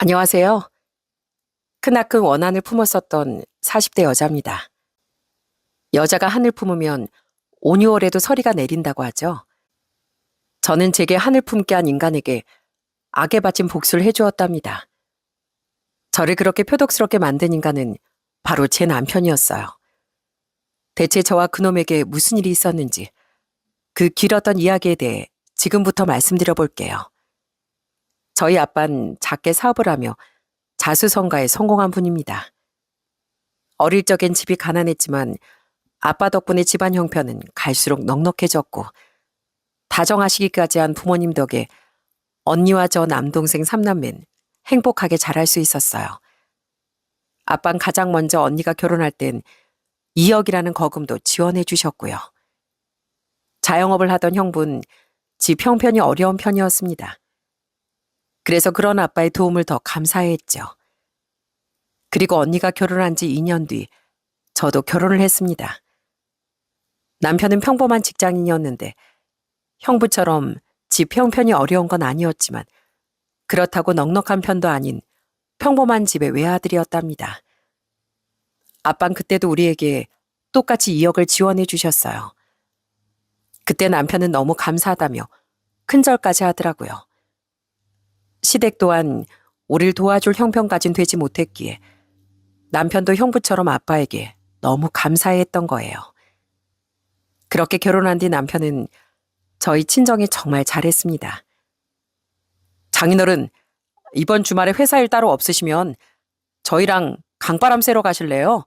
안녕하세요. 크나큰 원한을 품었었던 40대 여자입니다. 여자가 한을 품으면 온유월에도 서리가 내린다고 하죠. 저는 제게 한을 품게 한 인간에게 악에 바친 복수를 해주었답니다. 저를 그렇게 표독스럽게 만든 인간은 바로 제 남편이었어요. 대체 저와 그놈에게 무슨 일이 있었는지 그 길었던 이야기에 대해 지금부터 말씀드려 볼게요. 저희 아빠는 작게 사업을 하며 자수성가에 성공한 분입니다. 어릴 적엔 집이 가난했지만 아빠 덕분에 집안 형편은 갈수록 넉넉해졌고 다정하시기까지 한 부모님 덕에 언니와 저 남동생 3남매는 행복하게 자랄 수 있었어요. 아빠는 가장 먼저 언니가 결혼할 땐 2억이라는 거금도 지원해 주셨고요. 자영업을 하던 형부는 집 형편이 어려운 편이었습니다. 그래서 그런 아빠의 도움을 더 감사해했죠. 그리고 언니가 결혼한 지 2년 뒤 저도 결혼을 했습니다. 남편은 평범한 직장인이었는데 형부처럼 집 형편이 어려운 건 아니었지만 그렇다고 넉넉한 편도 아닌 평범한 집의 외아들이었답니다. 아빤 그때도 우리에게 똑같이 2억을 지원해 주셨어요. 그때 남편은 너무 감사하다며 큰절까지 하더라고요. 시댁 또한 우릴 도와줄 형편까진 되지 못했기에 남편도 형부처럼 아빠에게 너무 감사해했던 거예요. 그렇게 결혼한 뒤 남편은 저희 친정에 정말 잘했습니다. 장인어른, 이번 주말에 회사 일 따로 없으시면 저희랑 강바람 쐬러 가실래요?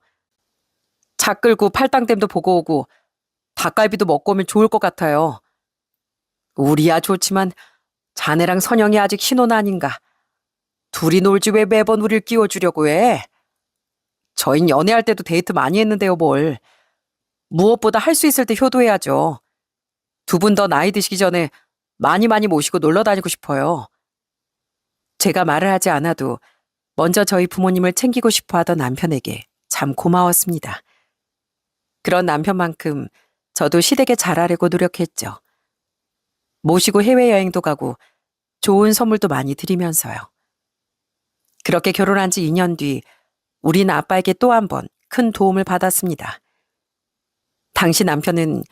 차 끌고 팔당댐도 보고 오고 닭갈비도 먹고 오면 좋을 것 같아요. 우리야 좋지만 자네랑 선영이 아직 신혼 아닌가. 둘이 놀지 왜 매번 우릴 끼워주려고 해? 저흰 연애할 때도 데이트 많이 했는데요, 뭘. 무엇보다 할 수 있을 때 효도해야죠. 두 분 더 나이 드시기 전에 많이 모시고 놀러 다니고 싶어요. 제가 말을 하지 않아도 먼저 저희 부모님을 챙기고 싶어 하던 남편에게 참 고마웠습니다. 그런 남편만큼 저도 시댁에 잘하려고 노력했죠. 모시고 해외여행도 가고 좋은 선물도 많이 드리면서요. 그렇게 결혼한 지 2년 뒤 우린 아빠에게 또 한 번 큰 도움을 받았습니다. 당시 남편은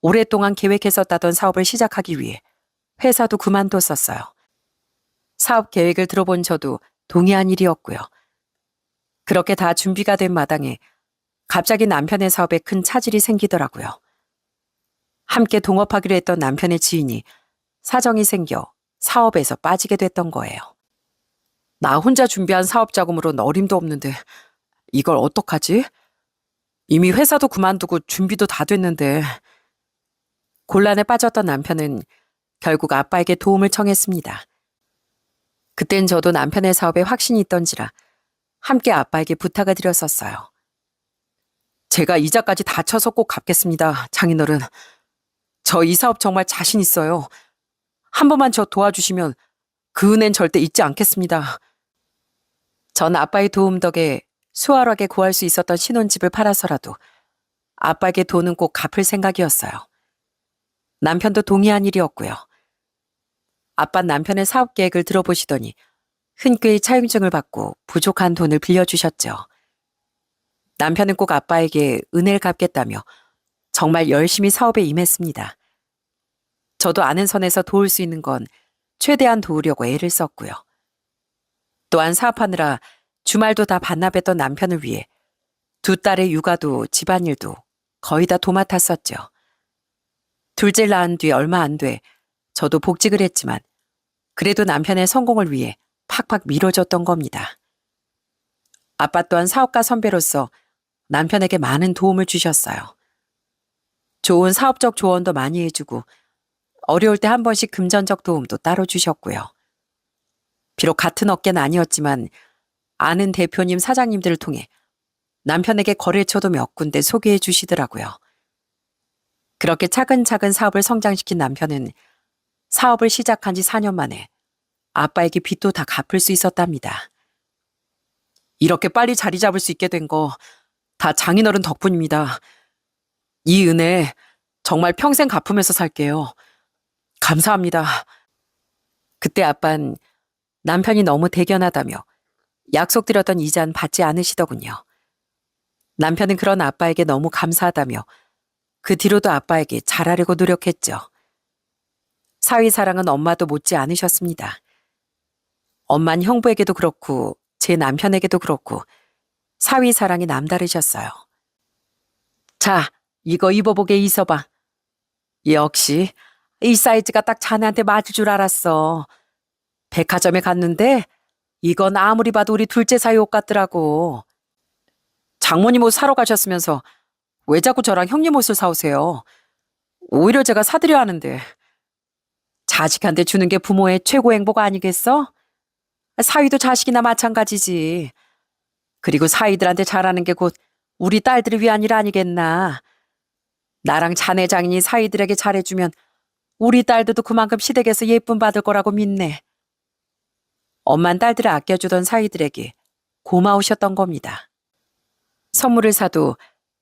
오랫동안 계획했었다던 사업을 시작하기 위해 회사도 그만뒀었어요. 사업 계획을 들어본 저도 동의한 일이었고요. 그렇게 다 준비가 된 마당에 갑자기 남편의 사업에 큰 차질이 생기더라고요. 함께 동업하기로 했던 남편의 지인이 사정이 생겨 사업에서 빠지게 됐던 거예요. 나 혼자 준비한 사업 자금으로는 어림도 없는데 이걸 어떡하지? 이미 회사도 그만두고 준비도 다 됐는데. 곤란에 빠졌던 남편은 결국 아빠에게 도움을 청했습니다. 그땐 저도 남편의 사업에 확신이 있던지라 함께 아빠에게 부탁을 드렸었어요. 제가 이자까지 다 쳐서 꼭 갚겠습니다, 장인어른. 저 이 사업 정말 자신 있어요. 한 번만 저 도와주시면 그 은혜는 절대 잊지 않겠습니다. 전 아빠의 도움 덕에 수월하게 구할 수 있었던 신혼집을 팔아서라도 아빠에게 돈은 꼭 갚을 생각이었어요. 남편도 동의한 일이었고요. 아빠는 남편의 사업 계획을 들어보시더니 흔쾌히 차용증을 받고 부족한 돈을 빌려주셨죠. 남편은 꼭 아빠에게 은혜를 갚겠다며 정말 열심히 사업에 임했습니다. 저도 아는 선에서 도울 수 있는 건 최대한 도우려고 애를 썼고요. 또한 사업하느라 주말도 다 반납했던 남편을 위해 두 딸의 육아도 집안일도 거의 다 도맡았었죠. 둘째를 낳은 뒤 얼마 안 돼 저도 복직을 했지만 그래도 남편의 성공을 위해 팍팍 밀어줬던 겁니다. 아빠 또한 사업가 선배로서 남편에게 많은 도움을 주셨어요. 좋은 사업적 조언도 많이 해주고 어려울 때 한 번씩 금전적 도움도 따로 주셨고요. 비록 같은 업계는 아니었지만 아는 대표님, 사장님들을 통해 남편에게 거래처도 몇 군데 소개해 주시더라고요. 그렇게 차근차근 사업을 성장시킨 남편은 사업을 시작한 지 4년 만에 아빠에게 빚도 다 갚을 수 있었답니다. 이렇게 빨리 자리 잡을 수 있게 된 거 다 장인어른 덕분입니다. 이 은혜 정말 평생 갚으면서 살게요. 감사합니다. 그때 아빤 남편이 너무 대견하다며 약속드렸던 이자는 받지 않으시더군요. 남편은 그런 아빠에게 너무 감사하다며 그 뒤로도 아빠에게 잘하려고 노력했죠. 사위 사랑은 엄마도 못지 않으셨습니다. 엄만 형부에게도 그렇고 제 남편에게도 그렇고 사위 사랑이 남다르셨어요. 자, 이거 입어보게 있어봐. 역시 이 사이즈가 딱 자네한테 맞을 줄 알았어. 백화점에 갔는데 이건 아무리 봐도 우리 둘째 사이 옷 같더라고. 장모님 옷 사러 가셨으면서 왜 자꾸 저랑 형님 옷을 사오세요? 오히려 제가 사드려 하는데. 자식한테 주는 게 부모의 최고 행복 아니겠어? 사위도 자식이나 마찬가지지. 그리고 사위들한테 잘하는 게 곧 우리 딸들을 위한 일 아니겠나. 나랑 자네 장인이 사위들에게 잘해주면 우리 딸들도 그만큼 시댁에서 예쁨 받을 거라고 믿네. 엄만 딸들을 아껴주던 사위들에게 고마우셨던 겁니다. 선물을 사도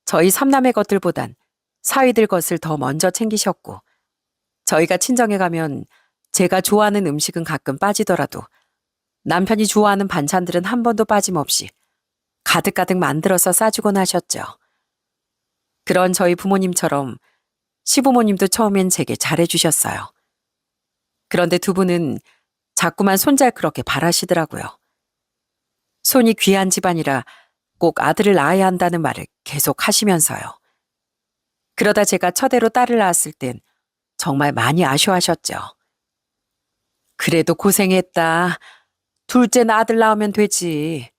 저희 삼남의 것들보단 사위들 것을 더 먼저 챙기셨고, 저희가 친정에 가면 제가 좋아하는 음식은 가끔 빠지더라도 남편이 좋아하는 반찬들은 한 번도 빠짐없이 가득가득 만들어서 싸주곤 하셨죠. 그런 저희 부모님처럼 시부모님도 처음엔 제게 잘해주셨어요. 그런데 두 분은 자꾸만 손잘 그렇게 바라시더라고요. 손이 귀한 집안이라 꼭 아들을 낳아야 한다는 말을 계속 하시면서요. 그러다 제가 첫애로 딸을 낳았을 땐 정말 많이 아쉬워하셨죠. 그래도 고생했다. 둘째는 아들 낳으면 되지.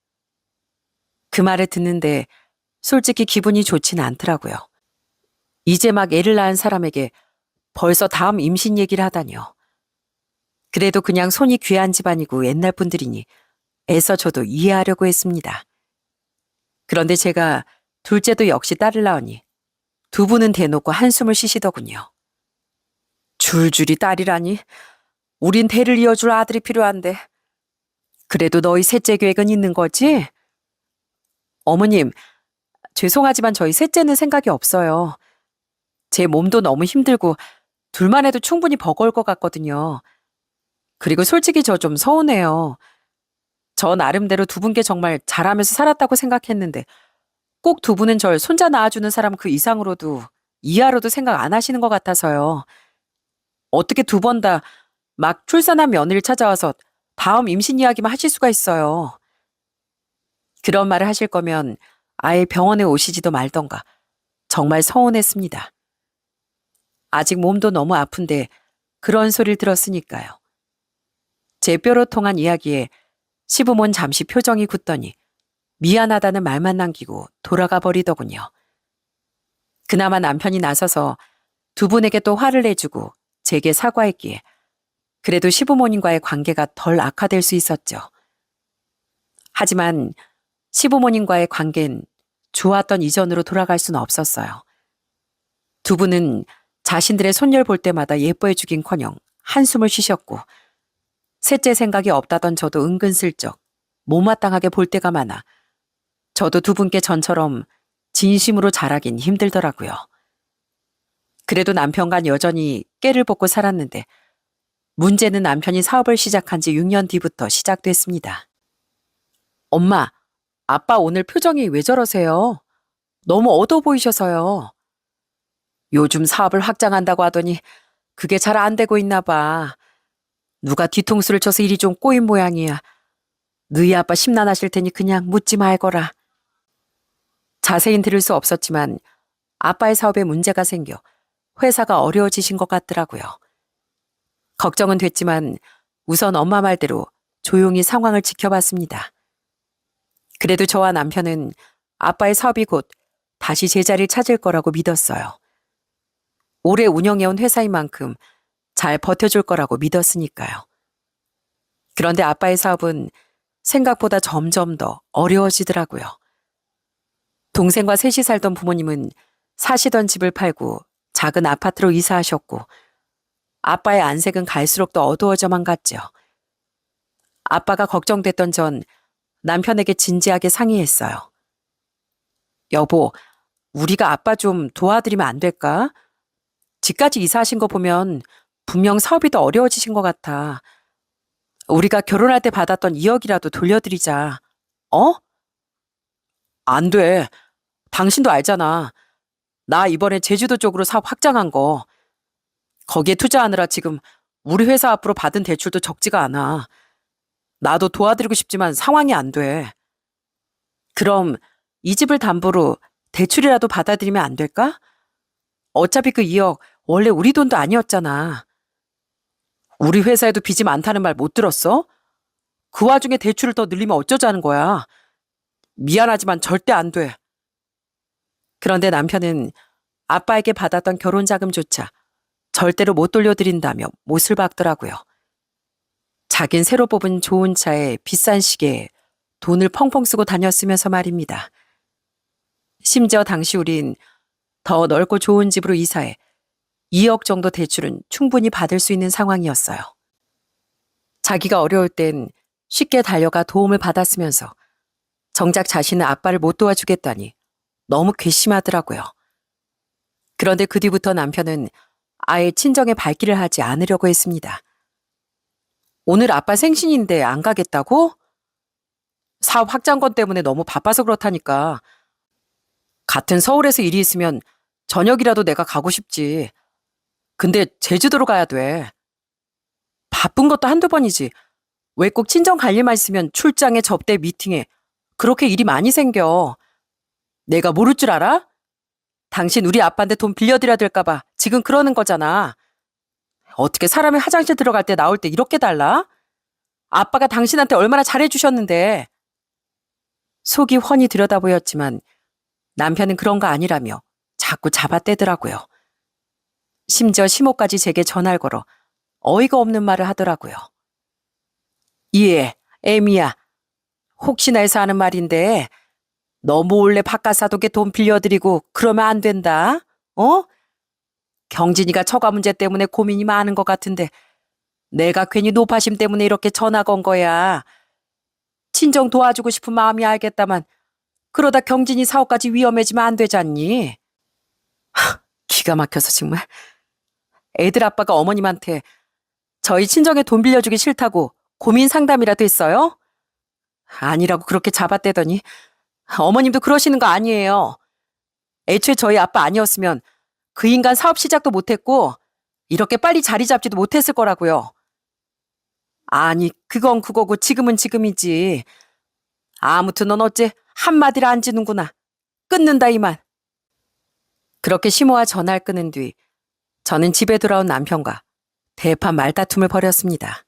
그 말을 듣는데 솔직히 기분이 좋진 않더라고요. 이제 막 애를 낳은 사람에게 벌써 다음 임신 얘기를 하다니요. 그래도 그냥 손이 귀한 집안이고 옛날 분들이니 애써 저도 이해하려고 했습니다. 그런데 제가 둘째도 역시 딸을 낳으니 두 분은 대놓고 한숨을 쉬시더군요. 줄줄이 딸이라니. 우린 대를 이어줄 아들이 필요한데. 그래도 너희 셋째 계획은 있는 거지? 어머님, 죄송하지만 저희 셋째는 생각이 없어요. 제 몸도 너무 힘들고 둘만 해도 충분히 버거울 것 같거든요. 그리고 솔직히 저 좀 서운해요. 저 나름대로 두 분께 정말 잘하면서 살았다고 생각했는데 꼭 두 분은 절 손자 낳아주는 사람 그 이상으로도 이하로도 생각 안 하시는 것 같아서요. 어떻게 두 번 다 막 출산한 며느리를 찾아와서 다음 임신 이야기만 하실 수가 있어요. 그런 말을 하실 거면 아예 병원에 오시지도 말던가. 정말 서운했습니다. 아직 몸도 너무 아픈데 그런 소리를 들었으니까요. 제 뼈로 통한 이야기에 시부모는 잠시 표정이 굳더니 미안하다는 말만 남기고 돌아가 버리더군요. 그나마 남편이 나서서 두 분에게 또 화를 내주고 제게 사과했기에 그래도 시부모님과의 관계가 덜 악화될 수 있었죠. 하지만 시부모님과의 관계는 좋았던 이전으로 돌아갈 수는 없었어요. 두 분은 자신들의 손녀를 볼 때마다 예뻐해주긴커녕 한숨을 쉬셨고 셋째 생각이 없다던 저도 은근슬쩍 못마땅하게 볼 때가 많아 저도 두 분께 전처럼 진심으로 잘하긴 힘들더라고요. 그래도 남편과 여전히 깨를 벗고 살았는데 문제는 남편이 사업을 시작한 지 6년 뒤부터 시작됐습니다. 엄마, 아빠 오늘 표정이 왜 저러세요? 너무 어두워 보이셔서요. 요즘 사업을 확장한다고 하더니 그게 잘 안 되고 있나 봐. 누가 뒤통수를 쳐서 일이 좀 꼬인 모양이야. 너희 아빠 심란하실 테니 그냥 묻지 말거라. 자세히 들을 수 없었지만 아빠의 사업에 문제가 생겨 회사가 어려워지신 것 같더라고요. 걱정은 됐지만 우선 엄마 말대로 조용히 상황을 지켜봤습니다. 그래도 저와 남편은 아빠의 사업이 곧 다시 제자리를 찾을 거라고 믿었어요. 오래 운영해온 회사인 만큼 잘 버텨줄 거라고 믿었으니까요. 그런데 아빠의 사업은 생각보다 점점 더 어려워지더라고요. 동생과 셋이 살던 부모님은 사시던 집을 팔고 작은 아파트로 이사하셨고 아빠의 안색은 갈수록 더 어두워져만 갔죠. 아빠가 걱정됐던 전 남편에게 진지하게 상의했어요. 여보, 우리가 아빠 좀 도와드리면 안 될까? 집까지 이사하신 거 보면 분명 사업이 더 어려워지신 것 같아. 우리가 결혼할 때 받았던 2억이라도 돌려드리자. 어? 안 돼. 당신도 알잖아. 나 이번에 제주도 쪽으로 사업 확장한 거. 거기에 투자하느라 지금 우리 회사 앞으로 받은 대출도 적지가 않아. 나도 도와드리고 싶지만 상황이 안 돼. 그럼 이 집을 담보로 대출이라도 받아들이면 안 될까? 어차피 그 2억 원래 우리 돈도 아니었잖아. 우리 회사에도 빚이 많다는 말 못 들었어? 그 와중에 대출을 더 늘리면 어쩌자는 거야. 미안하지만 절대 안 돼. 그런데 남편은 아빠에게 받았던 결혼자금조차 절대로 못 돌려드린다며 못을 박더라고요. 자긴 새로 뽑은 좋은 차에 비싼 시계에 돈을 펑펑 쓰고 다녔으면서 말입니다. 심지어 당시 우린 더 넓고 좋은 집으로 이사해 2억 정도 대출은 충분히 받을 수 있는 상황이었어요. 자기가 어려울 땐 쉽게 달려가 도움을 받았으면서 정작 자신은 아빠를 못 도와주겠다니 너무 괘씸하더라고요. 그런데 그 뒤부터 남편은 아예 친정에 발길을 하지 않으려고 했습니다. 오늘 아빠 생신인데 안 가겠다고? 사업 확장권 때문에 너무 바빠서 그렇다니까. 같은 서울에서 일이 있으면 저녁이라도 내가 가고 싶지. 근데 제주도로 가야 돼. 바쁜 것도 한두 번이지. 왜 꼭 친정 갈 일만 있으면 출장에 접대 미팅에 그렇게 일이 많이 생겨. 내가 모를 줄 알아? 당신 우리 아빠한테 돈 빌려드려야 될까봐 지금 그러는 거잖아. 어떻게 사람이 화장실 들어갈 때 나올 때 이렇게 달라? 아빠가 당신한테 얼마나 잘해주셨는데. 속이 훤히 들여다보였지만 남편은 그런 거 아니라며 자꾸 잡아떼더라고요. 심지어 시모까지 제게 전화를 걸어 어이가 없는 말을 하더라고요. 예, 애미야. 혹시나 해서 하는 말인데 너 몰래 바깥 사돈께 돈 빌려드리고 그러면 안 된다. 어? 경진이가 처가 문제 때문에 고민이 많은 것 같은데 내가 괜히 노파심 때문에 이렇게 전화 건 거야. 친정 도와주고 싶은 마음이 알겠다만 그러다 경진이 사업까지 위험해지면 안 되잖니. 기가 막혀서 정말. 애들 아빠가 어머님한테 저희 친정에 돈 빌려주기 싫다고 고민 상담이라도 했어요? 아니라고 그렇게 잡아떼더니 어머님도 그러시는 거 아니에요. 애초에 저희 아빠 아니었으면 그 인간 사업 시작도 못했고 이렇게 빨리 자리 잡지도 못했을 거라고요. 아니 그건 그거고 지금은 지금이지. 아무튼 넌 어째 한마디를 안 지는구나. 끊는다 이만. 그렇게 시모와 전화를 끊은 뒤 저는 집에 돌아온 남편과 대판 말다툼을 벌였습니다.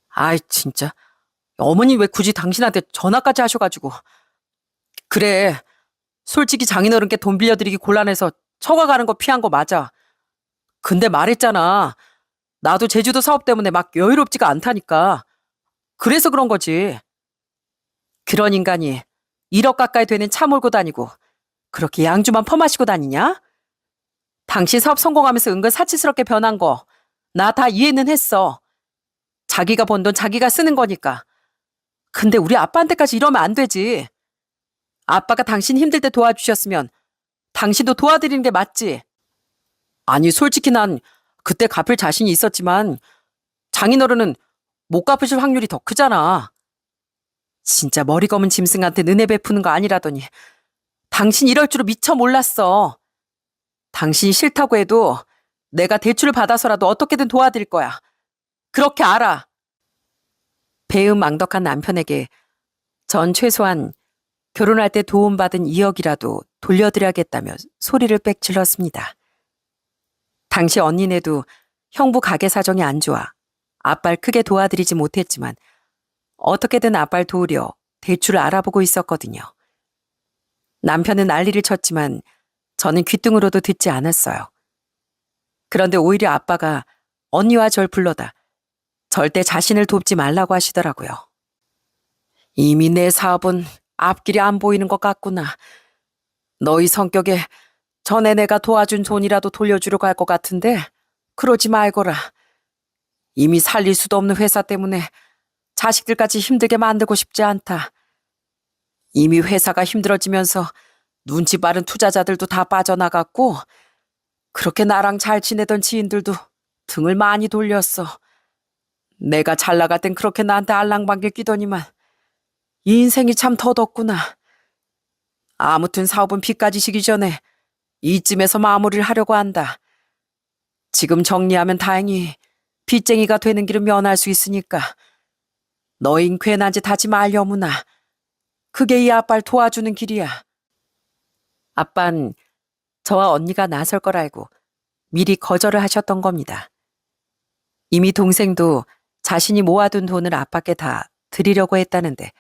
아이 진짜 어머니 왜 굳이 당신한테 전화까지 하셔가지고. 그래 솔직히 장인어른께 돈 빌려드리기 곤란해서 처가 가는 거 피한 거 맞아. 근데 말했잖아. 나도 제주도 사업 때문에 막 여유롭지가 않다니까. 그래서 그런 거지. 그런 인간이 1억 가까이 되는 차 몰고 다니고 그렇게 양주만 퍼마시고 다니냐? 당신 사업 성공하면서 은근 사치스럽게 변한 거 나 다 이해는 했어. 자기가 번 돈 자기가 쓰는 거니까. 근데 우리 아빠한테까지 이러면 안 되지. 아빠가 당신 힘들 때 도와주셨으면 당신도 도와드리는 게 맞지. 아니 솔직히 난 그때 갚을 자신이 있었지만 장인어른은 못 갚으실 확률이 더 크잖아. 진짜 머리 검은 짐승한테 은혜 베푸는 거 아니라더니 당신 이럴 줄은 미처 몰랐어. 당신이 싫다고 해도 내가 대출을 받아서라도 어떻게든 도와드릴 거야. 그렇게 알아. 배은망덕한 남편에게 전 최소한 결혼할 때 도움받은 2억이라도 돌려드려야겠다며 소리를 빽질렀습니다. 당시 언니네도 형부 가게 사정이 안 좋아 아빠를 크게 도와드리지 못했지만 어떻게든 아빠를 도우려 대출을 알아보고 있었거든요. 남편은 난리를 쳤지만 저는 귓등으로도 듣지 않았어요. 그런데 오히려 아빠가 언니와 절 불러다 절대 자신을 돕지 말라고 하시더라고요. 이미 내 사업은 앞길이 안 보이는 것 같구나. 너희 성격에 전에 내가 도와준 돈이라도 돌려주려고 할 것 같은데 그러지 말거라. 이미 살릴 수도 없는 회사 때문에 자식들까지 힘들게 만들고 싶지 않다. 이미 회사가 힘들어지면서 눈치 빠른 투자자들도 다 빠져나갔고 그렇게 나랑 잘 지내던 지인들도 등을 많이 돌렸어. 내가 잘 나갈 땐 그렇게 나한테 알랑방귀 끼더니만 이 인생이 참 더덥구나. 아무튼 사업은 비까지 지기 전에 이쯤에서 마무리를 하려고 한다. 지금 정리하면 다행히 빚쟁이가 되는 길은 면할 수 있으니까 너흰 괜한 짓 하지 말려무나. 그게 이 아빠를 도와주는 길이야. 아빤 저와 언니가 나설 걸 알고 미리 거절을 하셨던 겁니다. 이미 동생도 자신이 모아둔 돈을 아빠께 다 드리려고 했다는데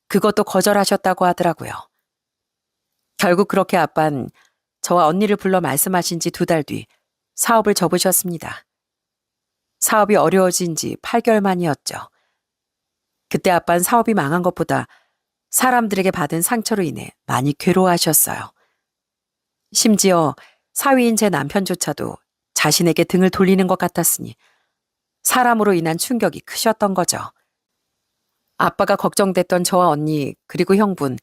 그것도 거절하셨다고 하더라고요. 결국 그렇게 아빤 저와 언니를 불러 말씀하신 지 2달 뒤 사업을 접으셨습니다. 사업이 어려워진 지 8개월 만이었죠. 그때 아빤 사업이 망한 것보다 사람들에게 받은 상처로 인해 많이 괴로워하셨어요. 심지어 사위인 제 남편조차도 자신에게 등을 돌리는 것 같았으니 사람으로 인한 충격이 크셨던 거죠. 아빠가 걱정됐던 저와 언니 그리고 형분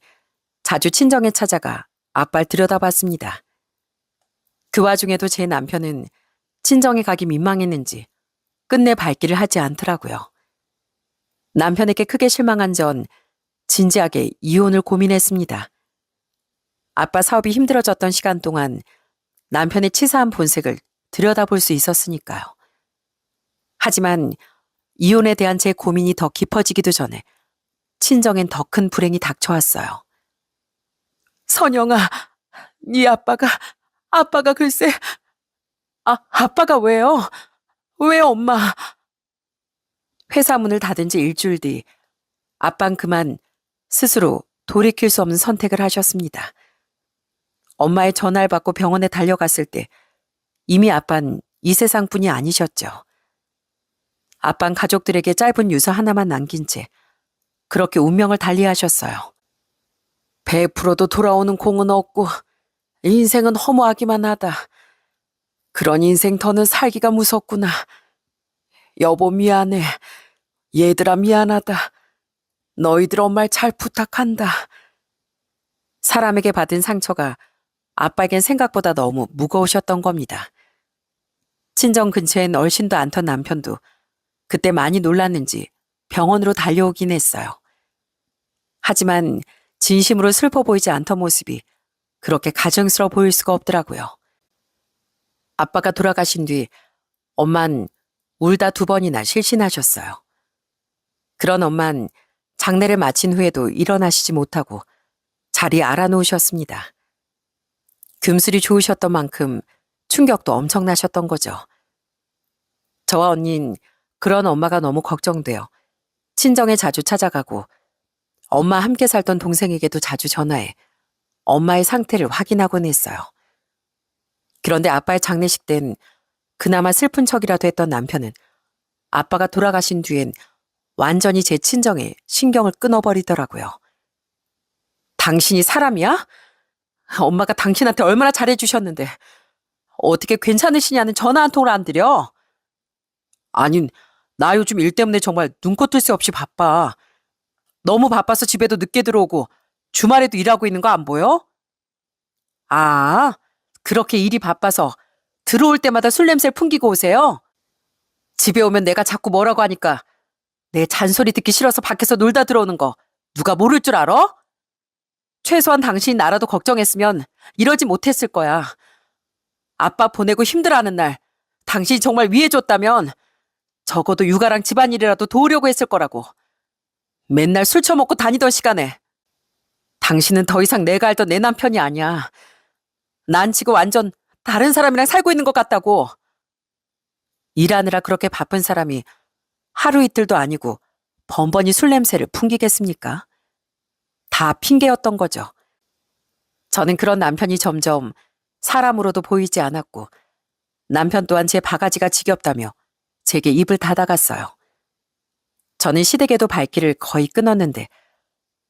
자주 친정에 찾아가 아빠를 들여다봤습니다. 그 와중에도 제 남편은 친정에 가기 민망했는지 끝내 발길을 하지 않더라고요. 남편에게 크게 실망한 전 진지하게 이혼을 고민했습니다. 아빠 사업이 힘들어졌던 시간 동안 남편의 치사한 본색을 들여다볼 수 있었으니까요. 하지만 이혼에 대한 제 고민이 더 깊어지기도 전에 친정엔 더 큰 불행이 닥쳐왔어요. 선영아, 네 아빠가 글쎄... 아빠가 왜요? 왜 엄마? 회사 문을 닫은 지 일주일 뒤 아빤 그만 스스로 돌이킬 수 없는 선택을 하셨습니다. 엄마의 전화를 받고 병원에 달려갔을 때 이미 아빤 이 세상뿐이 아니셨죠. 아빤 가족들에게 짧은 유서 하나만 남긴 채 그렇게 운명을 달리하셨어요. 100%도 돌아오는 공은 없고 인생은 허무하기만 하다. 그런 인생 더는 살기가 무섭구나. 여보 미안해. 얘들아 미안하다. 너희들 엄마를 잘 부탁한다. 사람에게 받은 상처가 아빠에겐 생각보다 너무 무거우셨던 겁니다. 친정 근처엔 얼씬도 않던 남편도 그때 많이 놀랐는지 병원으로 달려오긴 했어요. 하지만 진심으로 슬퍼 보이지 않던 모습이 그렇게 가증스러워 보일 수가 없더라고요. 아빠가 돌아가신 뒤 엄만 울다 2번이나 실신하셨어요. 그런 엄만 장례를 마친 후에도 일어나시지 못하고 자리에 알아놓으셨습니다. 금슬이 좋으셨던 만큼 충격도 엄청나셨던 거죠. 저와 언닌 그런 엄마가 너무 걱정되어 친정에 자주 찾아가고 엄마 함께 살던 동생에게도 자주 전화해 엄마의 상태를 확인하곤 했어요. 그런데 아빠의 장례식 땐 그나마 슬픈 척이라도 했던 남편은 아빠가 돌아가신 뒤엔 완전히 제 친정에 신경을 끊어버리더라고요. 당신이 사람이야? 엄마가 당신한테 얼마나 잘해주셨는데 어떻게 괜찮으시냐는 전화 한 통을 안 드려? 아니, 나 요즘 일 때문에 정말 눈코 뜰 새 없이 바빠. 너무 바빠서 집에도 늦게 들어오고 주말에도 일하고 있는 거 안 보여? 아, 그렇게 일이 바빠서 들어올 때마다 술 냄새를 풍기고 오세요? 집에 오면 내가 자꾸 뭐라고 하니까 내 잔소리 듣기 싫어서 밖에서 놀다 들어오는 거 누가 모를 줄 알아? 최소한 당신이 나라도 걱정했으면 이러지 못했을 거야. 아빠 보내고 힘들어하는 날 당신이 정말 위해줬다면 적어도 육아랑 집안일이라도 도우려고 했을 거라고. 맨날 술 처먹고 다니던 시간에. 당신은 더 이상 내가 알던 내 남편이 아니야. 난 지금 완전 다른 사람이랑 살고 있는 것 같다고. 일하느라 그렇게 바쁜 사람이 하루 이틀도 아니고 번번이 술 냄새를 풍기겠습니까? 다 핑계였던 거죠. 저는 그런 남편이 점점 사람으로도 보이지 않았고 남편 또한 제 바가지가 지겹다며 제게 입을 닫아갔어요. 저는 시댁에도 발길을 거의 끊었는데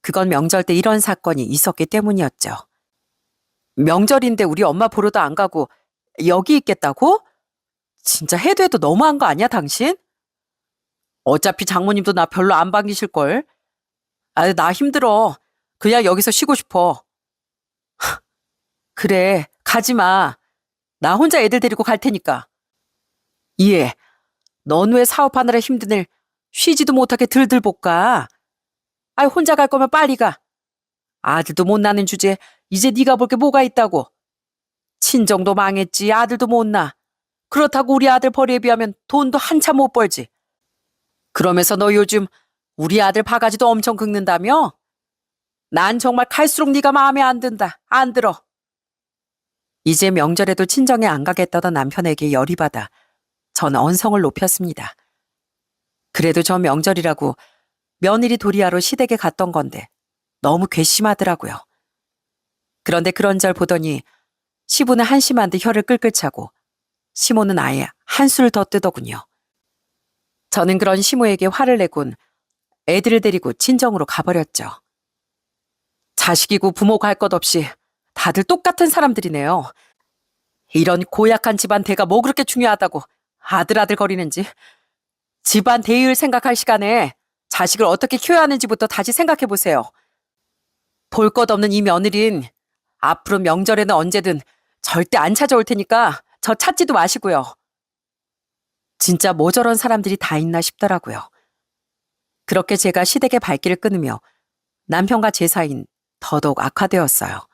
그건 명절 때 이런 사건이 있었기 때문이었죠. 명절인데 우리 엄마 보러도 안 가고 여기 있겠다고? 진짜 해도 해도 너무한 거 아니야 당신? 어차피 장모님도 나 별로 안 반기실걸. 아, 나 힘들어. 그냥 여기서 쉬고 싶어. 그래, 가지 마. 나 혼자 애들 데리고 갈 테니까. 이해. 넌 왜 사업하느라 힘든 일 쉬지도 못하게 들들 볶아. 아이, 혼자 갈 거면 빨리 가. 아들도 못 낳는 주제에 이제 네가 볼 게 뭐가 있다고. 친정도 망했지, 아들도 못 낳아. 그렇다고 우리 아들 벌이에 비하면 돈도 한참 못 벌지. 그러면서 너 요즘 우리 아들 바가지도 엄청 긁는다며? 난 정말 갈수록 네가 마음에 안 든다. 안 들어. 이제 명절에도 친정에 안 가겠다던 남편에게 열이 받아 전 언성을 높였습니다. 그래도 저 명절이라고 며느리 도리하러 시댁에 갔던 건데 너무 괘씸하더라고요. 그런데 그런 절 보더니 시부는 한심한 듯 혀를 끌끌 차고 시모는 아예 한술을 더 뜨더군요. 저는 그런 시모에게 화를 내곤 애들을 데리고 친정으로 가버렸죠. 자식이고 부모가 할 것 없이 다들 똑같은 사람들이네요. 이런 고약한 집안 대가 뭐 그렇게 중요하다고 아들아들 거리는지. 집안 대의를 생각할 시간에 자식을 어떻게 키워야 하는지부터 다시 생각해 보세요. 볼 것 없는 이 며느린 앞으로 명절에는 언제든 절대 안 찾아올 테니까 저 찾지도 마시고요. 진짜 뭐 저런 사람들이 다 있나 싶더라고요. 그렇게 제가 시댁의 발길을 끊으며 남편과 제 사이는 더더욱 악화되었어요.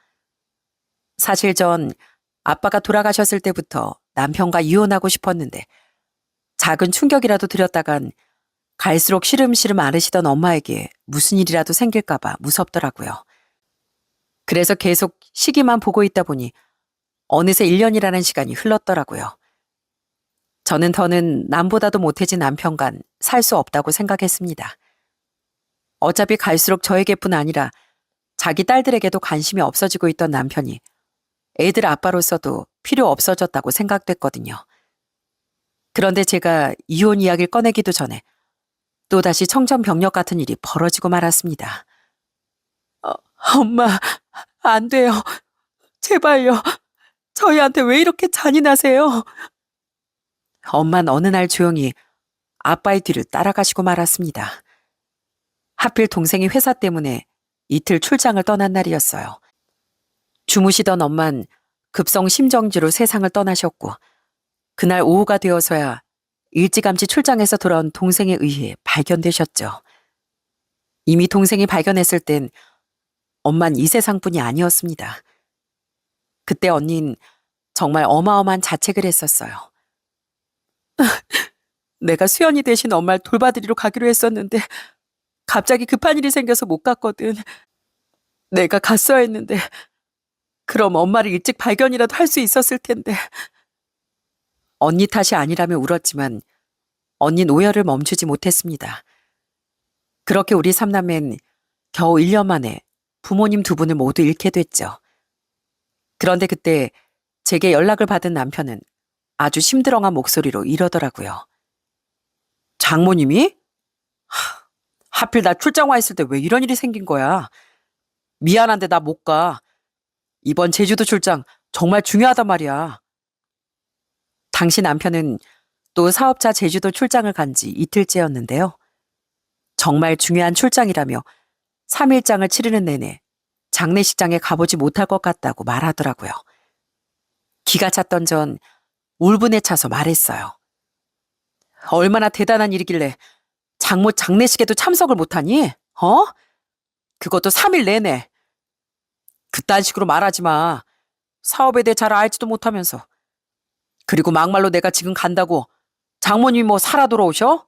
사실 전 아빠가 돌아가셨을 때부터 남편과 이혼하고 싶었는데 작은 충격이라도 드렸다간 갈수록 시름시름 앓으시던 엄마에게 무슨 일이라도 생길까봐 무섭더라고요. 그래서 계속 시기만 보고 있다 보니 어느새 1년이라는 시간이 흘렀더라고요. 저는 더는 남보다도 못해진 남편간 살 수 없다고 생각했습니다. 어차피 갈수록 저에게뿐 아니라 자기 딸들에게도 관심이 없어지고 있던 남편이 애들 아빠로서도 필요 없어졌다고 생각됐거든요. 그런데 제가 이혼 이야기를 꺼내기도 전에 또다시 청천벽력 같은 일이 벌어지고 말았습니다. 엄마, 안 돼요. 제발요. 저희한테 왜 이렇게 잔인하세요? 엄마는 어느 날 조용히 아빠의 뒤를 따라가시고 말았습니다. 하필 동생이 회사 때문에 이틀 출장을 떠난 날이었어요. 주무시던 엄만 급성 심정지로 세상을 떠나셨고 그날 오후가 되어서야 일찌감치 출장에서 돌아온 동생에 의해 발견되셨죠. 이미 동생이 발견했을 땐 엄만 이 세상뿐이 아니었습니다. 그때 언닌 정말 어마어마한 자책을 했었어요. 내가 수연이 대신 엄마를 돌봐드리러 가기로 했었는데 갑자기 급한 일이 생겨서 못 갔거든. 내가 갔어야 했는데 그럼 엄마를 일찍 발견이라도 할 수 있었을 텐데. 언니 탓이 아니라며 울었지만 언닌 오열을 멈추지 못했습니다. 그렇게 우리 삼남매는 겨우 1년 만에 부모님 두 분을 모두 잃게 됐죠. 그런데 그때 제게 연락을 받은 남편은 아주 심드렁한 목소리로 이러더라고요. 장모님이? 하필 나 출장 와 있을 때 왜 이런 일이 생긴 거야? 미안한데 나 못 가. 이번 제주도 출장 정말 중요하단 말이야. 당시 남편은 또 사업자 제주도 출장을 간 지 이틀째였는데요. 정말 중요한 출장이라며 3일장을 치르는 내내 장례식장에 가보지 못할 것 같다고 말하더라고요. 기가 찼던 전 울분에 차서 말했어요. 얼마나 대단한 일이길래 장모 장례식에도 참석을 못하니? 그것도 3일 내내. 그딴 식으로 말하지 마. 사업에 대해 잘 알지도 못하면서. 그리고 막말로 내가 지금 간다고 장모님이 뭐 살아 돌아오셔?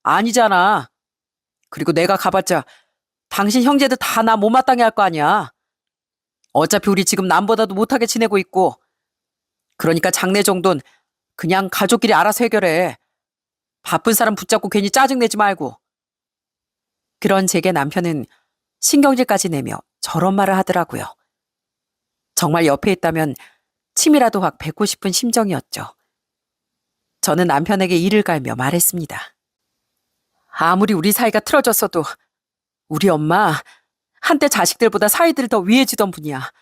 아니잖아. 그리고 내가 가봤자 당신 형제들 다 나 못마땅해 할 거 아니야. 어차피 우리 지금 남보다도 못하게 지내고 있고. 그러니까 장례 정도는 그냥 가족끼리 알아서 해결해. 바쁜 사람 붙잡고 괜히 짜증내지 말고. 그런 제게 남편은 신경질까지 내며 저런 말을 하더라고요. 정말 옆에 있다면 침이라도 확 뱉고 싶은 심정이었죠. 저는 남편에게 이를 갈며 말했습니다. 아무리 우리 사이가 틀어졌어도 우리 엄마 한때 자식들보다 사이들을 더 위해주던 분이야.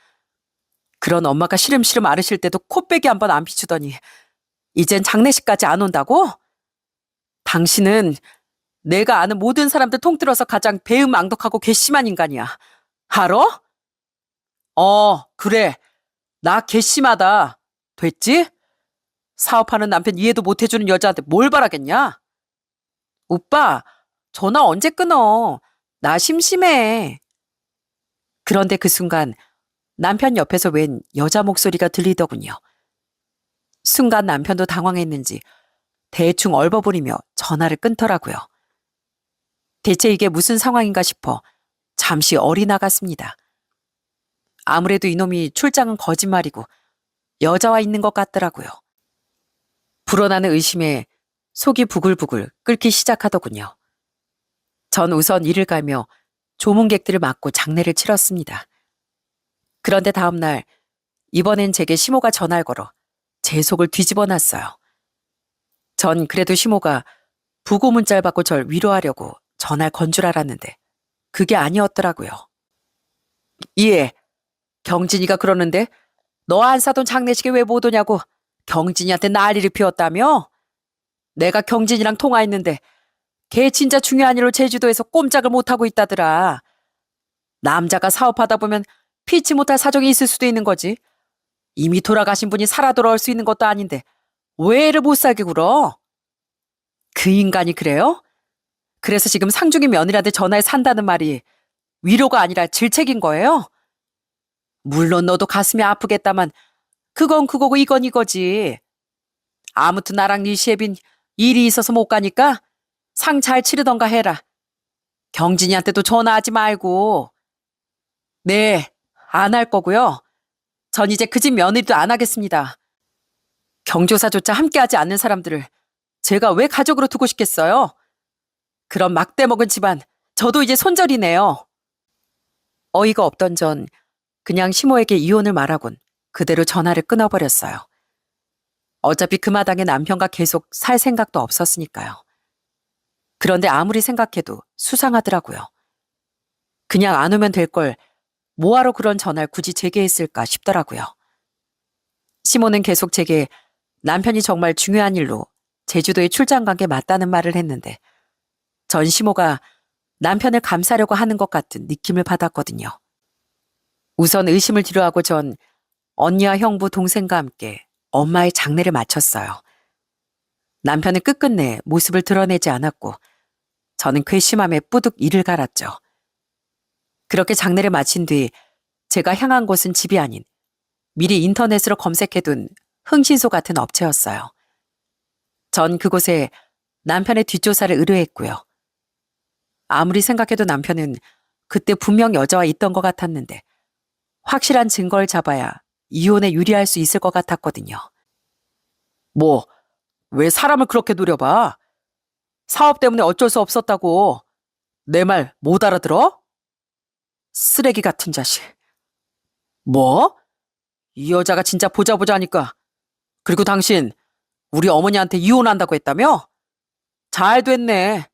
그런 엄마가 시름시름 앓으실 때도 코빼기 한 번 안 비추더니 이젠 장례식까지 안 온다고? 당신은 내가 아는 모든 사람들 통틀어서 가장 배은망덕하고 괘씸한 인간이야. 알아? 그래. 나 괘씸하다. 됐지? 사업하는 남편 이해도 못해주는 여자한테 뭘 바라겠냐? 오빠, 전화 언제 끊어? 나 심심해. 그런데 그 순간 남편 옆에서 웬 여자 목소리가 들리더군요. 순간 남편도 당황했는지 대충 얼버무리며 전화를 끊더라고요. 대체 이게 무슨 상황인가 싶어 잠시 얼이 나갔습니다. 아무래도 이놈이 출장은 거짓말이고 여자와 있는 것 같더라고요. 불어나는 의심에 속이 부글부글 끓기 시작하더군요. 전 우선 이를 갈며 조문객들을 맞고 장례를 치렀습니다. 그런데 다음 날 이번엔 제게 시모가 전화를 걸어 제 속을 뒤집어 놨어요. 전 그래도 시모가 부고 문자를 받고 절 위로하려고 전화를 건 줄 알았는데 그게 아니었더라고요. 예, 경진이가 그러는데 너 안 사돈 장례식에 왜 못 오냐고 경진이한테 난리를 피웠다며? 내가 경진이랑 통화했는데 걔 진짜 중요한 일로 제주도에서 꼼짝을 못하고 있다더라. 남자가 사업하다 보면 피치 못할 사정이 있을 수도 있는 거지. 이미 돌아가신 분이 살아 돌아올 수 있는 것도 아닌데 왜 애를 못 살게 굴어? 그 인간이 그래요? 그래서 지금 상중이 며느리한테 전화해 산다는 말이 위로가 아니라 질책인 거예요? 물론 너도 가슴이 아프겠다만 그건 그거고 이건 이거지. 아무튼 나랑 네 시애빈 일이 있어서 못 가니까 상 잘 치르던가 해라. 경진이한테도 전화하지 말고. 네, 안 할 거고요. 전 이제 그 집 며느리도 안 하겠습니다. 경조사조차 함께하지 않는 사람들을 제가 왜 가족으로 두고 싶겠어요? 그런 막대 먹은 집안, 저도 이제 손절이네요. 어이가 없던 전 그냥 시모에게 이혼을 말하곤 그대로 전화를 끊어버렸어요. 어차피 그 마당에 남편과 계속 살 생각도 없었으니까요. 그런데 아무리 생각해도 수상하더라고요. 그냥 안 오면 될 걸 뭐하러 그런 전화를 굳이 제게 했을까 싶더라고요. 시모는 계속 제게 남편이 정말 중요한 일로 제주도에 출장 간 게 맞다는 말을 했는데 전 시모가 남편을 감싸려고 하는 것 같은 느낌을 받았거든요. 우선 의심을 뒤로하고 전 언니와 형부, 동생과 함께 엄마의 장례를 마쳤어요. 남편은 끝끝내 모습을 드러내지 않았고 저는 괘씸함에 뿌득 이를 갈았죠. 그렇게 장례를 마친 뒤 제가 향한 곳은 집이 아닌 미리 인터넷으로 검색해둔 흥신소 같은 업체였어요. 전 그곳에 남편의 뒷조사를 의뢰했고요. 아무리 생각해도 남편은 그때 분명 여자와 있던 것 같았는데 확실한 증거를 잡아야 이혼에 유리할 수 있을 것 같았거든요. 뭐, 왜 사람을 그렇게 노려봐? 사업 때문에 어쩔 수 없었다고. 내 말 못 알아들어? 쓰레기 같은 자식. 뭐? 이 여자가 진짜 보자 하니까. 그리고 당신 우리 어머니한테 이혼한다고 했다며? 잘 됐네.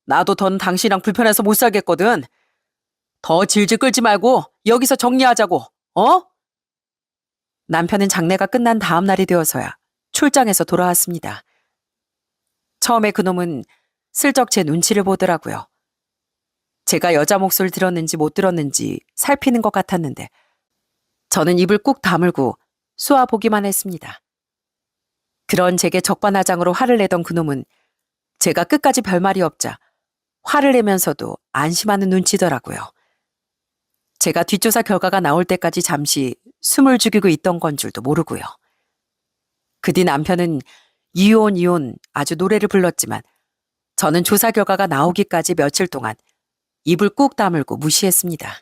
나도 넌 당신이랑 불편해서 못 살겠거든. 더 질질 끌지 말고 여기서 정리하자고. 어? 남편은 장례가 끝난 다음 날이 되어서야 출장에서 돌아왔습니다. 처음에 그놈은 슬쩍 제 눈치를 보더라고요. 제가 여자 목소리를 들었는지 못 들었는지 살피는 것 같았는데 저는 입을 꾹 다물고 쏘아보기만 했습니다. 그런 제게 적반하장으로 화를 내던 그놈은 제가 끝까지 별말이 없자 화를 내면서도 안심하는 눈치더라고요. 제가 뒷조사 결과가 나올 때까지 잠시 숨을 죽이고 있던 건 줄도 모르고요. 그 뒤 남편은 이혼 아주 노래를 불렀지만 저는 조사 결과가 나오기까지 며칠 동안 입을 꾹 다물고 무시했습니다.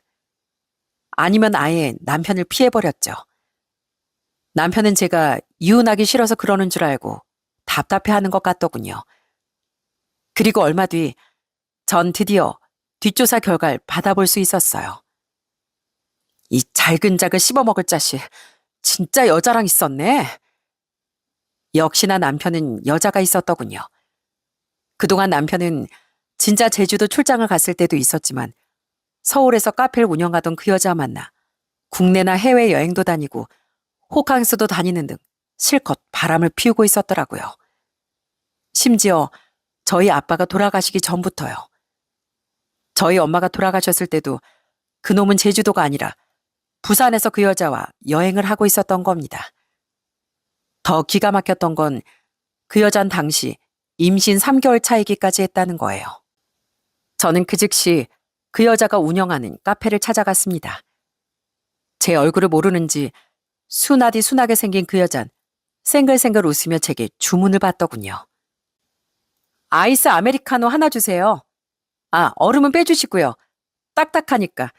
아니면 아예 남편을 피해버렸죠. 남편은 제가 이혼하기 싫어서 그러는 줄 알고 답답해하는 것 같더군요. 그리고 얼마 뒤 전 드디어 뒷조사 결과를 받아볼 수 있었어요. 이 잘근작을 씹어먹을 자식, 진짜 여자랑 있었네. 역시나 남편은 여자가 있었더군요. 그동안 남편은 진짜 제주도 출장을 갔을 때도 있었지만 서울에서 카페를 운영하던 그 여자 만나 국내나 해외 여행도 다니고 호캉스도 다니는 등 실컷 바람을 피우고 있었더라고요. 심지어 저희 아빠가 돌아가시기 전부터요. 저희 엄마가 돌아가셨을 때도 그놈은 제주도가 아니라 부산에서 그 여자와 여행을 하고 있었던 겁니다. 더 기가 막혔던 건 그 여잔 당시 임신 3개월 차이기까지 했다는 거예요. 저는 그 즉시 그 여자가 운영하는 카페를 찾아갔습니다. 제 얼굴을 모르는지 순하디 순하게 생긴 그 여잔 생글생글 웃으며 제게 주문을 받더군요. 아이스 아메리카노 하나 주세요. 아, 얼음은 빼주시고요. 딱딱하니까.